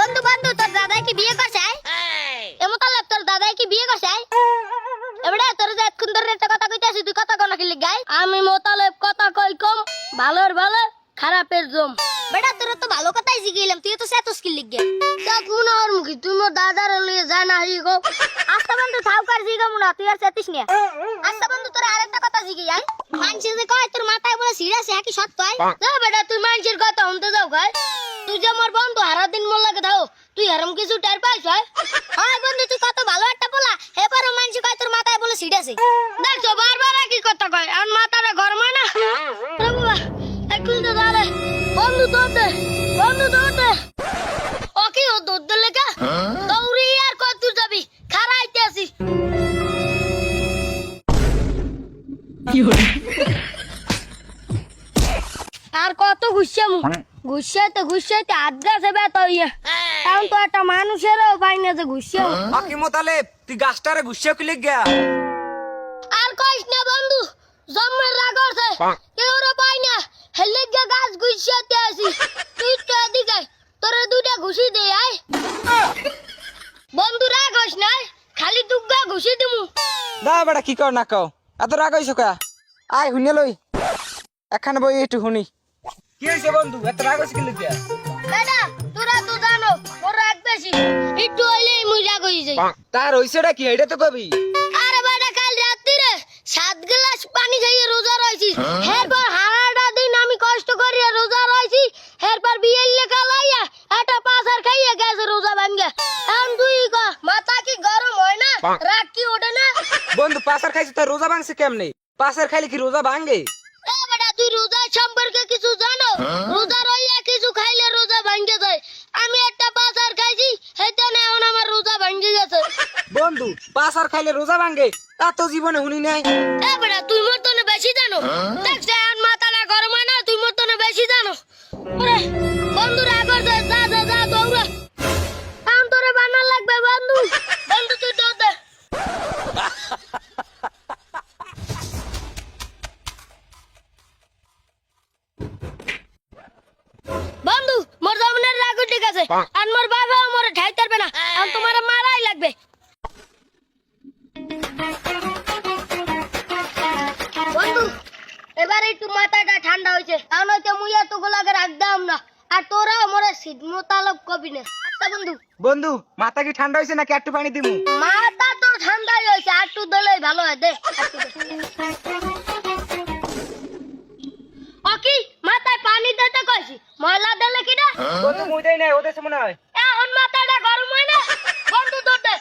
বন্ধু বন্ধু তোর দাদাই কি বিয়ে করছে? এমতালে তোর দাদাই কি বিয়ে করছে? এবারে তোর যে এতক্ষণ ধরে একটা কথা কইতাছিস তুই কথা কোন কি গাই? আমি মোতালেব কথা কই কম ভালোর ভালো খারাপের জম। বেটা তোর তো ভালো কথাই শিখাইলাম তুই তো সেতস কি লিখ গে। চাক মুনা আর মুখি তুই মোর দাদার লইয়ে যা না হারি গো। আস্তা বন্ধু থাউকার জিগা মুনা তুই আর সেতিস না। আস্তা বন্ধু তোর আরেকটা কথা জিগাই আই। মানছি যে কয় তোর মাথায় বলে সিরা সে কি সত্য হয়? যা বেটা তুই মানছির কথা শুনতে যাও গায়। তুই যে আমার বন্ধু হারা দিন মোর লাগে দাও তুই হারাম কিছু টের পাইছ হয়? হয় বন্ধু তুই কত ভালো একটা বলা এবারও মানছি কয় তোর মাথায় বলে সিরা সে। দেখছো বারবার কি কথা কয় আর মাথাটা গরম হয় না। আরে বাবা একটু তো দাঁড়া বন্ধু দৌড়তে বন্ধু দৌড়তে ওকে ও দৌড়তে লেখা দৌড়ি আর কত দূর যাবি খারাইতে আসি আর কত ঘুষাইতে আড্ডা সেবে তো ইয়ে এখন তো একটা মানুষেরও পাই না যে ঘুষিয়াম আকি মোতালেব তুই গাছটারে ঘুষিয়ে কি লিখ গিয়া আর কইস না বন্ধু জম্মের রাগ আছে কেউরে পাই না হেলে গিয়া গাছ ঘুষিয়াতে আসি তুই তো এদিকে তোরে দুইটা ঘুষি দে আয় বন্ধু রাগ হইস না খালি দুগা ঘুষি দিমু দা বেটা কি কর না কও এত রাগ হইছ কা আয় হুনে লই এখানে বই একটু হুনি কি হইছে বন্ধু এত রাগ হইছ কি লিখ গিয়া বেটা তোরা তো জানো ওর রাগ বেশি একটু হইলেই মুই রাগ হই যাই তার হইছেটা কি এটা তো কবি আরে বেটা কাল রাত্রিরে 7 গ্লাস পানি খাইয়ে রোজা রইছি এরপর হারাটা দিন আমি কষ্ট করিয়া রোজা রইছি এরপর বিয়ের লেখা লাইয়া একটা পাসার খাইয়া গেছে রোজা ভাঙ্গা এখন তুই ক মাথা কি গরম হয় না রাগ কি ওঠে না বন্ধু পাসার খাইছ তো রোজা ভাঙছে কেমনে পাসার খাইলে কি রোজা ভাঙে এ বেটা তুই রোজা সম্পর্কে কিছু জানো রোজা রইয়া কিছু খাইলে রোজা ভাঙ্গে যায় আমি একটা পাসার খাইছি সেজন্য এখন আমার রোজা ভাঙ্গে গেছে বন্ধু পাসার খাইলে রোজা ভাঙে তা তো জীবনে হুনি নাই এ বেটা তুই মোর তো বেশি জানো দেখছ এখন মাথাটা গরম হয় না তুই মোর তো বেশি জানো ওরে বন্ধুরা আবার যা যা যা যা দৌড়া কাম তোরে বানার লাগবে বন্ধু বন্ধু তুই দৌড় দে বন্ধু মোর জমিনের রাগ ঠিক আছে আর মোর বাবা মোরে ঠাইতে পারবে না আর তোমার মারাই লাগবে বন্ধু এবার একটু মাথাটা ঠান্ডা হয়েছে কারণ হয়তো মুই এতগুলাকে রাখতাম না আর তোরা মোরে সিদ্ধ মোতালব কবি না আচ্ছা বন্ধু বন্ধু মাথা কি ঠান্ডা হইছে নাকি একটু পানি দিমু মাথা তো ঠান্ডাই হয়েছে আর একটু দিলেই ভালো হয় দে ওকি মাথায় পানি দিতে কইছি ময়লা দিলে কি না বন্ধু মুই দেই নাই ওদের মনে হয় এখন মাথাটা গরম হয় না বন্ধু তোর দে